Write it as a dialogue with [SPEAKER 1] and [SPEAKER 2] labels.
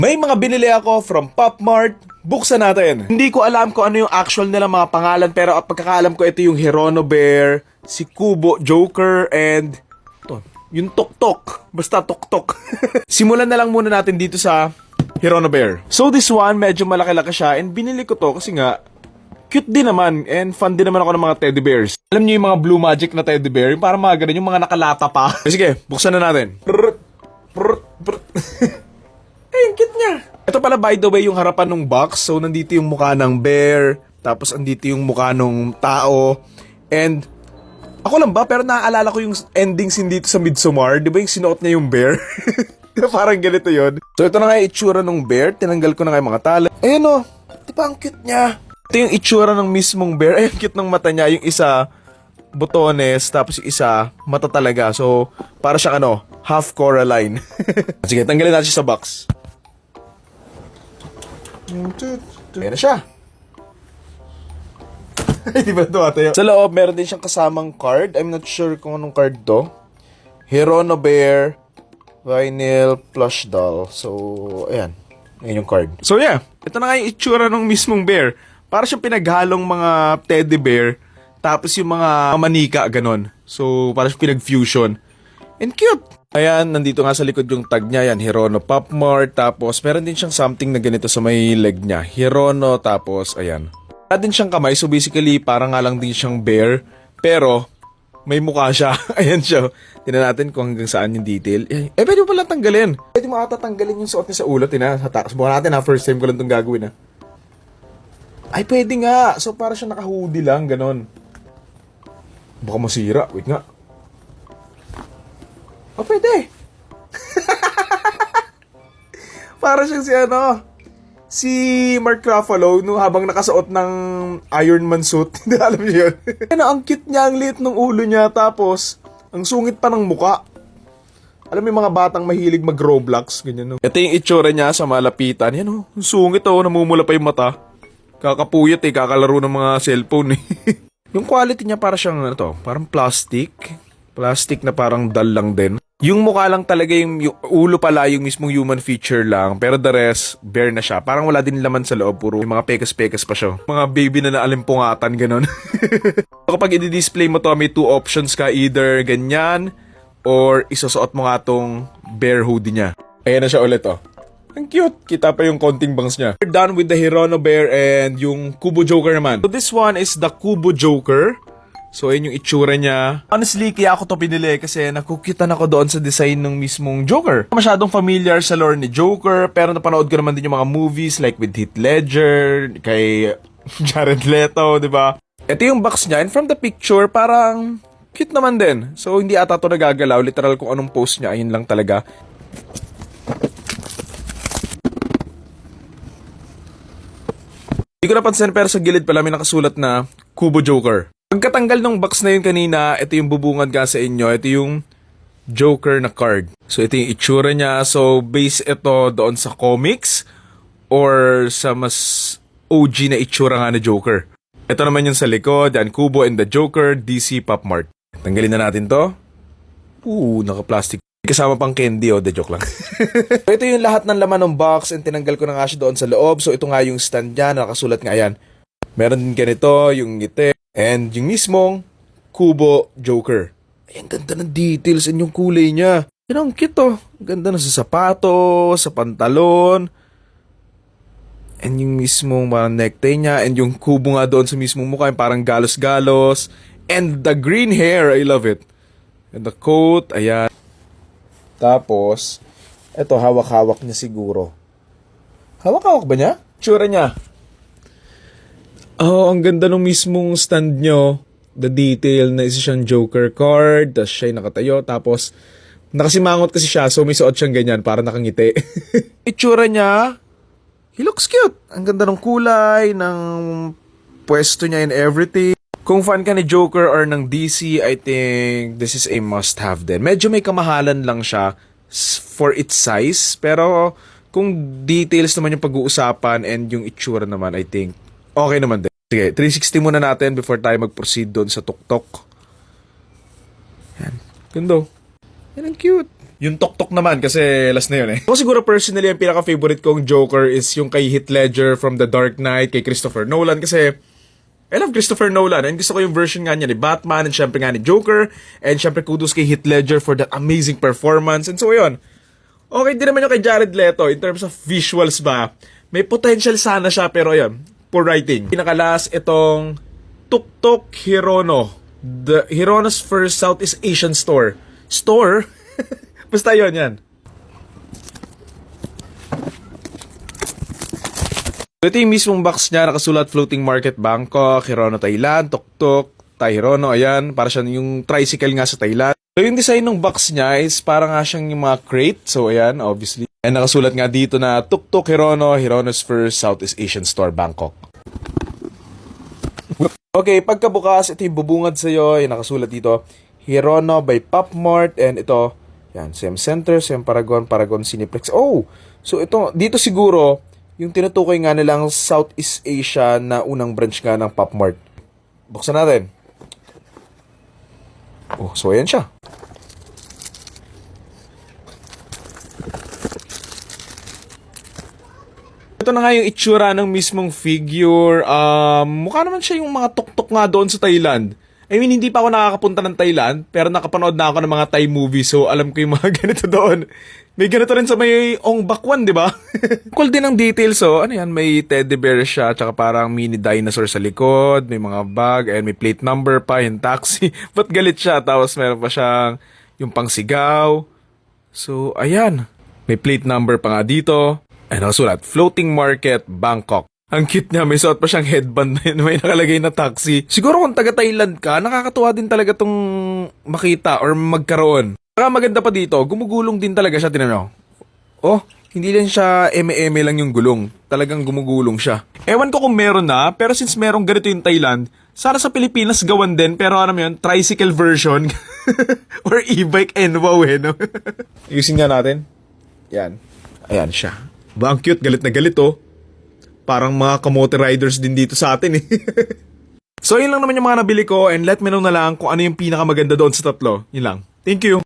[SPEAKER 1] May mga binili ako from Pop Mart. Buksan natin. Hindi ko alam kung ano yung actual nila mga pangalan, pero at pagkakaalam ko ito yung Hirono Bear, si Kubo Joker, and ito, yung Tok-Tok. Basta Tok-Tok. Simulan na lang muna natin dito sa Hirono Bear. So this one, medyo malaki-laki siya, and binili ko to kasi nga cute din naman, and fun din naman ako ng mga teddy bears. Alam niyo yung mga Blue Magic na teddy bear, yung parang mga ganun, yung mga nakalata pa. Sige, buksan na natin. Ay, ang cute niya. Ito pala, by the way, yung harapan ng box. So, nandito yung mukha ng bear. Tapos, andito yung mukha ng tao. And, ako lang ba? Pero naaalala ko yung ending scene dito sa Midsommar. Di ba yung sinuot niya yung bear? Parang ganito yon. So, ito na nga yung itsura ng bear. Tinanggal ko na nga yung mga tala. Ayan o. Di ba ang cute niya? Ito yung itsura ng mismong bear. Ay, ang cute ng mata niya. Yung isa, botones. Tapos yung isa, mata talaga. So, para siyang half Coraline. Sige, tanggalin natin siya sa box. Ayan na siya. Di ba ito tayo? Sa loob, meron din siyang kasamang card. I'm not sure kung anong card to. Hirono Bear Vinyl Plush Doll. So, ayan. Ayan yung card. So, yeah. Ito na nga yung itsura ng mismong bear. Para siyang pinaghalong mga teddy bear. Tapos yung mga manika, ganon. So, para siyang pinag-fusion. And cute. Ayan, nandito nga sa likod yung tag niya. Yan, Hirono Pop Mart. Tapos, meron din siyang something na ganito sa may leg niya. Hirono, tapos, ayan. Wala din siyang kamay. So, basically, parang nga lang din siyang bear. Pero, may mukha siya. Ayan siya. Tingnan natin kung hanggang saan yung detail. Pwede mo pala tanggalin. Pwede mo ata tanggalin yung suot niya sa ulo. Subukan natin ha. First time ko lang itong gagawin ha. Ay, pwede nga. So, para siya naka-hoodie lang. Ganon. Baka masira. Wait nga. Oh, pwede. Para siyang si Mark Ruffalo habang nakasuot ng Iron Man suit. Hindi alam niyo yun. Ang cute niya, ang liit ng ulo niya, tapos ang sungit pa ng muka. Alam mo yung mga batang mahilig mag-Roblox, ganyan. Ito yung itsura niya sa malapitan. Yan ang sungit namumula pa yung mata. Kakapuyat kakalaro ng mga cellphone Yung quality niya para siyang parang plastic. Plastic na parang dal lang din. Yung mukha lang talaga, yung ulo pala, yung mismong human feature lang. Pero the rest, bear na siya. Parang wala din laman sa loob. Puro yung mga pekas-pekas pa siya. Mga baby na naalimpungatan, ganon. Kapag i-display mo to, may two options ka. Either ganyan, or isusuot mo nga tong bear hoodie niya. Ayan na siya ulit, Ang cute. Kita pa yung konting bangs niya. We're done with the Hirono Bear and yung Kubo Joker naman. So this one is the Kubo Joker. So, ayun yung itsura niya. Honestly, kaya ako to pinili kasi nakukitan ako doon sa design ng mismong Joker. Masyadong familiar sa lore ni Joker, pero napanood ko naman din yung mga movies like with Heath Ledger, kay Jared Leto, di ba? Ito yung box niya, and from the picture, parang cute naman din. So, hindi ata to nagagalaw. Literal kung anong pose niya, ayun lang talaga. Hindi ko napansin, pero sa gilid pala may nakasulat na Kubo Joker. Pagkatanggal ng box na yun kanina, ito yung bubungad ka sa inyo. Ito yung Joker na card. So, ito yung itsura niya. So, base ito doon sa comics or sa mas OG na itsura nga na Joker. Ito naman yung sa likod. Yan, Kubo and the Joker, DC Pop Mart. Tanggalin na natin to. Naka-plastic. Kasama pang candy, the joke lang. So, ito yung lahat ng laman ng box and tinanggal ko na nga siya doon sa loob. So, ito nga yung stand niya. Nakasulat nga yan. Meron din ganito, yung ngiti. And yung mismong Kubo Joker. Ay, ang ganda ng details and yung kulay niya. Yan ang cute Ang ganda na sa sapato, sa pantalon. And yung mismong mga necktie niya. And yung kubo nga doon sa mismong mukha. Yung parang galos-galos. And the green hair, I love it. And the coat, ayan. Tapos, eto hawak-hawak niya siguro. Hawak-hawak ba niya? Tsura niya. Ang ganda ng mismong stand nyo. The detail na isa siyang Joker card. Tapos siya nakatayo. Tapos, nakasimangot kasi siya. So, may suot siyang ganyan para nakangiti. Itsura niya, he looks cute. Ang ganda ng kulay, ng pwesto niya and everything. Kung fan ka ni Joker or ng DC, I think this is a must-have din. Medyo may kamahalan lang siya for its size. Pero, kung details naman yung pag-uusapan and yung itsura naman, I think okay naman din. Sige, 360 muna natin before tayo mag-proceed doon sa Tok-Tok. Yan. Ganda. Yan ang cute. Yung Tok Tok naman, kasi last na yun eh. Ako siguro personally, ang pinaka-favorite kong Joker is yung kay Heath Ledger from The Dark Knight, kay Christopher Nolan, kasi I love Christopher Nolan, and gusto ko yung version nga niya ni Batman, and syempre nga ni Joker, and syempre kudos kay Heath Ledger for that amazing performance, and so yun. Okay din naman yung kay Jared Leto, in terms of visuals ba, may potential sana siya, pero yun, poor writing. Pinakalas itong Tuk Tuk Hirono, the Hirono's first Southeast Asian store. Store? Basta yun, yan. Ito yung mismong box niya, nakasulat Floating Market Bangkok, Hirono, Thailand, Tuk Tuk, Thai Hirono, ayan, para siya yung tricycle nga sa Thailand. So yung design ng box niya is para nga siyang yung mga crate, so ayan, obviously. And nakasulat nga dito na Tuk Tuk Hirono, Hirono's first Southeast Asian store, Bangkok. Okay, pagkabukas, ito yung bubungad sa'yo, yung nakasulat dito, Hirono by Pop Mart, and ito, yan, Sem Center, Sem Paragon, Paragon Cineplex. Oh, so ito, dito siguro, yung tinutukoy nga nilang Southeast Asia na unang branch nga ng Pop Mart. Buksan natin. Oh, so ayan siya. Ito na nga yung itsura ng mismong figure. Mukha naman siya yung mga tuk-tuk nga doon sa Thailand. I mean, hindi pa ako nakakapunta ng Thailand, pero nakapanood na ako ng mga Thai movies, so alam ko yung mga ganito doon. May ganito rin sa may Ong Bakwan, di ba? Cool din ang details, so ano yan, may teddy bear siya, tsaka parang mini dinosaur sa likod, may mga bag, and may plate number pa, yung taxi. Ba't galit siya? Tapos meron pa siyang yung pangsigaw. So, ayan. May plate number pa nga dito. And nakasulat, Floating Market, Bangkok. Ang cute niya, may suot pa siyang headband na yun, may nakalagay na taxi. Siguro kung taga-Thailand ka, nakakatuwa din talaga tong makita or magkaroon. Saka maganda pa dito, gumugulong din talaga siya, tinanong. Oh, hindi din siya eme-eme lang yung gulong. Talagang gumugulong siya. Ewan ko kung meron na, pero since merong ganito yung Thailand, sana sa Pilipinas gawan din, pero ano yun, tricycle version. Or e-bike and wow eh, no? Ayusin nga natin. Yan. Ayan siya. Ba, ang cute, galit na galit oh. Parang mga kamote riders din dito sa atin eh. So yun lang naman yung mga nabili ko, and let me know na lang kung ano yung pinakamaganda doon sa tatlo. Yun lang. Thank you.